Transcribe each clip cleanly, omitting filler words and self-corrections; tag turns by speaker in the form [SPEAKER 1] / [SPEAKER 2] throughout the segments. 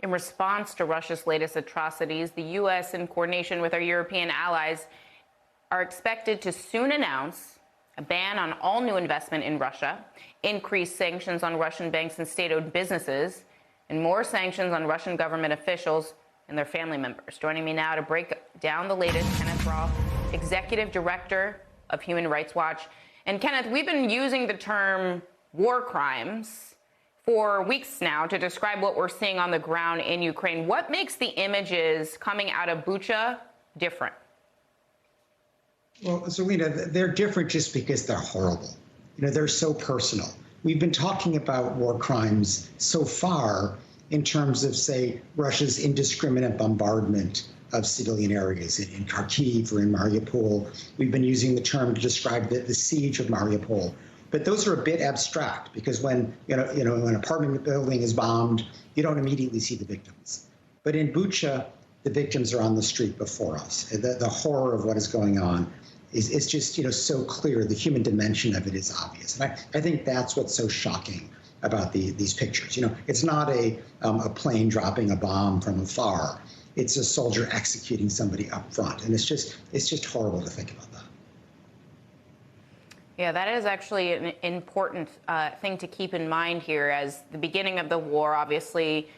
[SPEAKER 1] In response to Russia's latest atrocities, the U.S., in coordination with our European allies, are expected to soon announce a ban on all new investment in Russia, increased sanctions on Russian banks and state-owned businesses, and more sanctions on Russian government officials and their family members. Joining me now to break down the latest, Kenneth Roth, Executive Director of Human Rights Watch. And Kenneth, we've been using the term war crimes for weeks now to describe what we're seeing on the ground in Ukraine. What makes the images coming out of Bucha different?
[SPEAKER 2] Well, Zelina, they're different just because they're horrible. They're so personal. We've been talking about war crimes so far in terms of, say, Russia's indiscriminate bombardment of civilian areas in Kharkiv or in Mariupol. We've been using the term to describe the siege of Mariupol. But those are a bit abstract because when an apartment building is bombed, you don't immediately see the victims. But in Bucha, the victims are on the street before us. The horror of what is going on is just so clear. The human dimension of it is obvious, and I think that's what's so shocking about these pictures. It's not a plane dropping a bomb from afar. It's a soldier executing somebody up front, and it's just horrible to think about that.
[SPEAKER 1] Yeah, that is actually an important thing to keep in mind here. As the beginning of the war, obviously,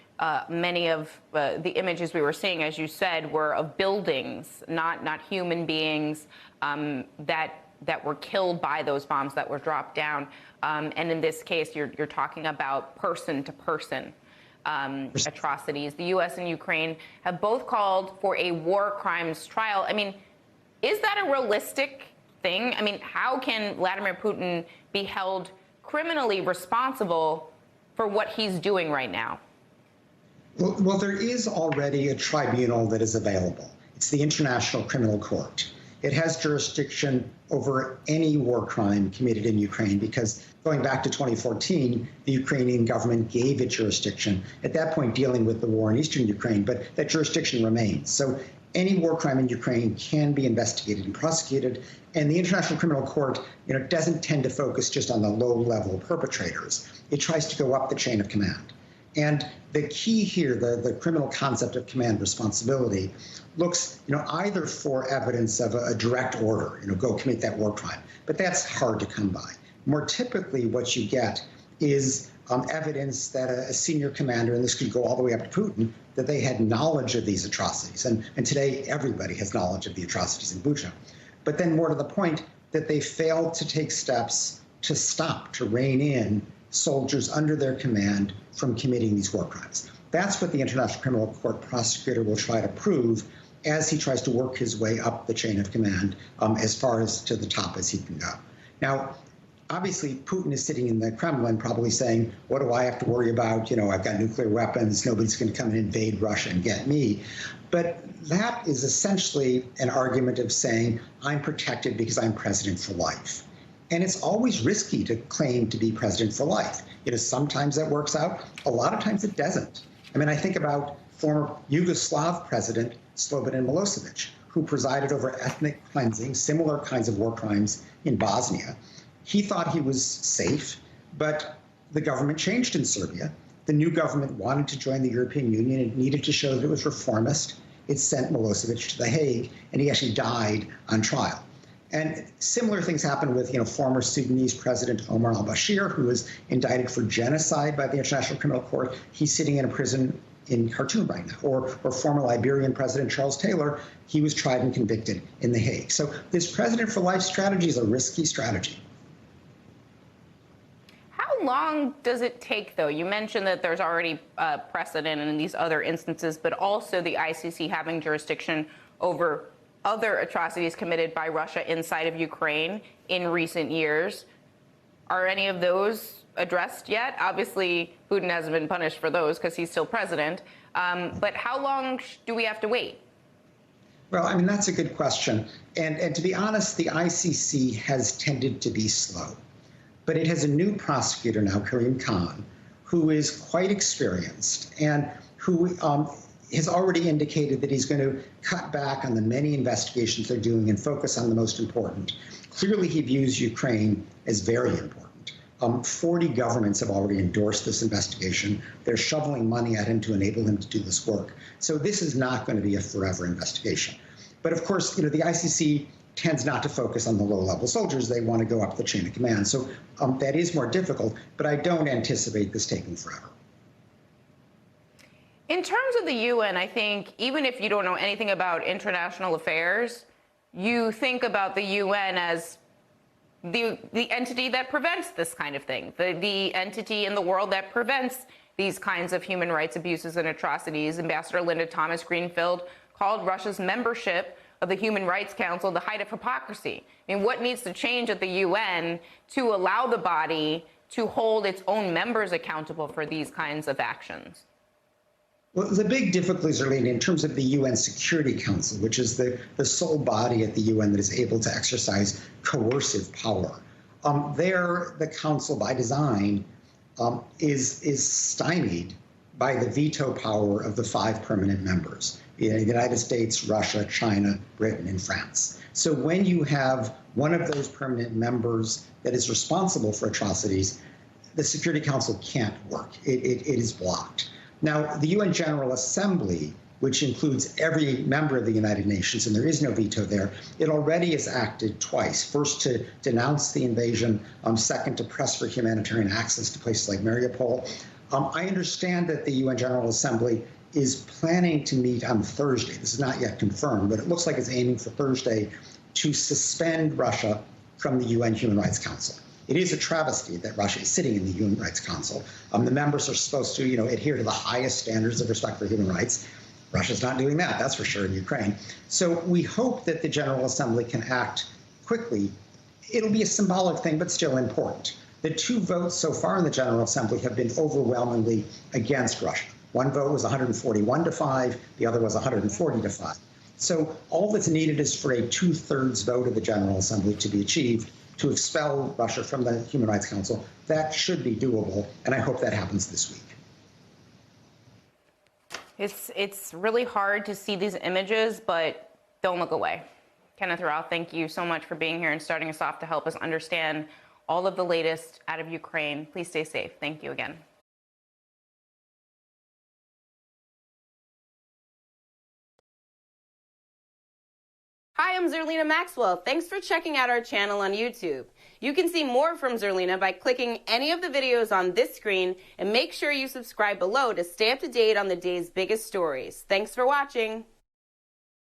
[SPEAKER 1] many of the images we were seeing, as you said, were of buildings, not human beings that were killed by those bombs that were dropped down. And in this case, you're talking about person-to-person atrocities. The U.S. and Ukraine have both called for a war crimes trial. I mean, is that a realistic thing? I mean, how can Vladimir Putin be held criminally responsible for what he's doing right now?
[SPEAKER 2] Well, there is already a tribunal that is available. It's the International Criminal Court. It has jurisdiction over any war crime committed in Ukraine because going back to 2014, the Ukrainian government gave it jurisdiction, at that point dealing with the war in eastern Ukraine, but that jurisdiction remains. So any war crime in Ukraine can be investigated and prosecuted, and the International Criminal Court, doesn't tend to focus just on the low-level perpetrators. It tries to go up the chain of command. And the key here, the criminal concept of command responsibility, looks, either for evidence of a direct order, go commit that war crime, but that's hard to come by. More typically, what you get is evidence that a senior commander, and this could go all the way up to Putin, that they had knowledge of these atrocities. And today, everybody has knowledge of the atrocities in Bucha. But then more to the point, that they failed to take steps to stop, to rein in soldiers under their command from committing these war crimes. That's what the International Criminal Court prosecutor will try to prove as he tries to work his way up the chain of command as far as to the top as he can go. Now, obviously, Putin is sitting in the Kremlin probably saying, what do I have to worry about? I've got nuclear weapons. Nobody's going to come and invade Russia and get me. But that is essentially an argument of saying, I'm protected because I'm president for life. And it's always risky to claim to be president for life. Sometimes that works out. A lot of times it doesn't. I mean, I think about former Yugoslav president Slobodan Milosevic, who presided over ethnic cleansing, similar kinds of war crimes in Bosnia. He thought he was safe, but the government changed in Serbia. The new government wanted to join the European Union. It needed to show that it was reformist. It sent Milosevic to The Hague, and he actually died on trial. And similar things happened with, former Sudanese President Omar al-Bashir, who was indicted for genocide by the International Criminal Court. He's sitting in a prison in Khartoum right now. Or former Liberian President Charles Taylor, he was tried and convicted in The Hague. So this president for life strategy is a risky strategy.
[SPEAKER 1] How long does it take, though? You mentioned that there's already precedent in these other instances, but also the ICC having jurisdiction over other atrocities committed by Russia inside of Ukraine in recent years. Are any of those addressed yet? Obviously, Putin hasn't been punished for those because he's still president. But how long do we have to wait?
[SPEAKER 2] Well, I mean, that's a good question. And to be honest, the ICC has tended to be slow. But it has a new prosecutor now, Karim Khan, who is quite experienced and who has already indicated that he's going to cut back on the many investigations they're doing and focus on the most important. Clearly, he views Ukraine as very important. 40 governments have already endorsed this investigation. They're shoveling money at him to enable him to do this work. So this is not going to be a forever investigation. But of course, the ICC tends not to focus on the low-level soldiers. They want to go up the chain of command. So that is more difficult, but I don't anticipate this taking forever.
[SPEAKER 1] In terms of the UN, I think even if you don't know anything about international affairs, you think about the UN as the entity that prevents this kind of thing, the entity in the world that prevents these kinds of human rights abuses and atrocities. Ambassador Linda Thomas-Greenfield called Russia's membership of the Human Rights Council the height of hypocrisy. I mean, what needs to change at the UN to allow the body to hold its own members accountable for these kinds of actions?
[SPEAKER 2] Well, the big difficulties are in terms of the UN Security Council, which is the sole body at the UN that is able to exercise coercive power. There, the council, by design, is stymied by the veto power of the 5 permanent members: the United States, Russia, China, Britain, and France. So when you have one of those permanent members that is responsible for atrocities, the Security Council can't work. It is blocked. Now, the UN General Assembly, which includes every member of the United Nations, and there is no veto there, it already has acted twice. First, to denounce the invasion, second, to press for humanitarian access to places like Mariupol. I understand that the UN General Assembly is planning to meet on Thursday. This is not yet confirmed, but it looks like it's aiming for Thursday to suspend Russia from the UN Human Rights Council. It is a travesty that Russia is sitting in the Human Rights Council. The members are supposed to, adhere to the highest standards of respect for human rights. Russia's not doing that, that's for sure, in Ukraine. So we hope that the General Assembly can act quickly. It'll be a symbolic thing, but still important. The 2 votes so far in the General Assembly have been overwhelmingly against Russia. One vote was 141 to 5, the other was 140 to 5. So all that's needed is for a 2/3 vote of the General Assembly to be achieved to expel Russia from the Human Rights Council. That should be doable, and I hope that happens this week.
[SPEAKER 1] It's really hard to see these images, but don't look away. Kenneth Rao, thank you so much for being here and starting us off to help us understand all of the latest out of Ukraine. Please stay safe. Thank you again.
[SPEAKER 3] Hi, I'm Zerlina Maxwell. Thanks for checking out our channel on YouTube. You can see more from Zerlina by clicking any of the videos on this screen, and make sure you subscribe below to stay up to date on the day's biggest stories. Thanks for watching.